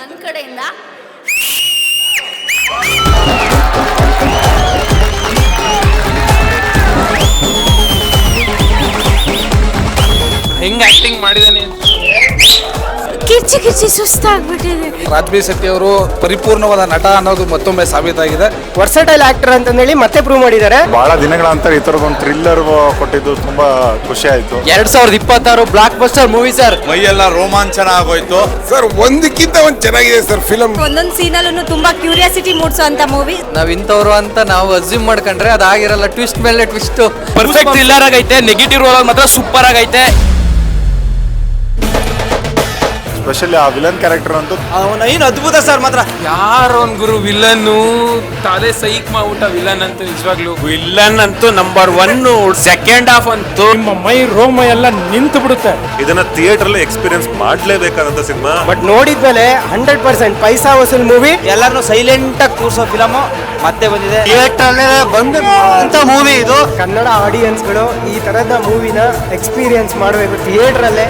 ನನ್ನ ಕಡೆಯಿಂದ ಹೆಂಗ್ ಆಕ್ಟಿಂಗ್ ಮಾಡಿದಾನೆ. ಕಿರ್ಚಿ ಕಿರ್ಚಿ ಸುಸ್ತಾಗ್ಬಿಟ್ಟಿದೆ. ರಾಜ್ಬಿ ಶೆಟ್ಟಿ ಅವರು ಪರಿಪೂರ್ಣವಾದ ನಟ ಅನ್ನೋದು ಮತ್ತೊಮ್ಮೆ ಸಾಬೀತಾಗಿದೆ. ವರ್ಸಟೈಲ್ ಆಕ್ಟರ್ ಅಂತಂದೇಳಿ ಮತ್ತೆ ಪ್ರೂವ್ ಮಾಡಿದ್ದಾರೆ. ಬಹಳ ದಿನಗಳ ನಂತರ ಈ ತರದೊಂದು ಥ್ರಿಲ್ಲರ್ ಕೊಟ್ಟಿದ್ದು ತುಂಬಾ ಖುಷಿ ಆಯ್ತು. 2026 ಬ್ಲಾಕ್ ಬಸ್ಟರ್ ಮೂವಿ ಸರ್. ಮೈಯೆಲ್ಲ ರೋಮಾಂಚನ ಆಗೋಯ್ತು ಸರ್ ಒಂದಕ್ಕಿಂತ ಒಂದು ಚೆನ್ನಾಗಿದೆ ಸರ್ ಫಿಲಂ. ಒಂದೊಂದು ಸೀನಲ್ಲೂ ತುಂಬಾ ಕ್ಯೂರಿಯಾಸಿಟಿ ಮೂಡಿಸೋ ಅಂತ ಮೂವಿ. ನಾವ್ ಇಂಥವ್ರು ಅಂತ ನಾವು ಅಸ್ಯೂಮ್ ಮಾಡ್ಕೊಂಡ್ರೆ ಅದಾಗಿರಲ್ಲ. ಟ್ವಿಸ್ಟ್ ಮೇಲೆ ಟ್ವಿಸ್ಟ್. ಪರ್ಫೆಕ್ಟ್ ಥ್ರಿಲ್ಲರ್ ಆಗೈತೆ. ನೆಗೆಟಿವ್ ರೋಲ್ ಮಾತ್ರ ಸೂಪರ್ ಆಗೈತೆ. ಸ್ಪೆಷಲಿ ಆ ವಿಲನ್ ಕ್ಯಾರೆಕ್ಟರ್ ಅಂತೂ ಅವನ ಏನು ಅದ್ಭುತ ಸರ್ ಮಾತ್ರ. ಯಾರೊನ್ ಗುರು ವಿಲನ್ನು ತಾದೇ ಸೈಕ್ ಮಾಡ್ಬಿಟ್ಟ ವಿಲನ್ ಅಂತ. ನಿಜವಾಗ್ಲು ವಿಲನ್ ಅಂತೂ ನಂಬರ್ 1. ಸೆಕೆಂಡ್ ಹಾಫ್ ಅಂತೂ ನಿಮ್ಮ ಮೈ ರೋಮ ಎಲ್ಲ ನಿಂತು ಬಿಡುತ್ತೆ. ಇದನ್ನ ಥಿಯೇಟರ್ ಅಲ್ಲಿ ಎಕ್ಸ್ಪೀರಿಯನ್ಸ್ ಮಾಡ್ಲೇಬೇಕಾದಂತ ಸಿನಿಮಾ. ಬಟ್ ನೋಡಿದ್ಮೇಲೆ 100% ಪೈಸಾ ವಸೂಲ್ ಮೂವಿ. ಎಲ್ಲಾರನು ಸೈಲೆಂಟ್ ಆಗಿ ಕೂರ್ಸೋ ಫಿಲಮ್ ಮತ್ತೆ ಬಂದಿದೆ. ಥಿಯೇಟರ್ ಅಲ್ಲೇ ಬಂದ ಮೂವಿ ಇದು. ಕನ್ನಡ ಆಡಿಯನ್ಸ್ಗಳು ಈ ತರದ ಮೂವಿನ ಎಕ್ಸ್ಪೀರಿಯನ್ಸ್ ಮಾಡಬೇಕು ಥಿಯೇಟರ್ ಅಲ್ಲೇ.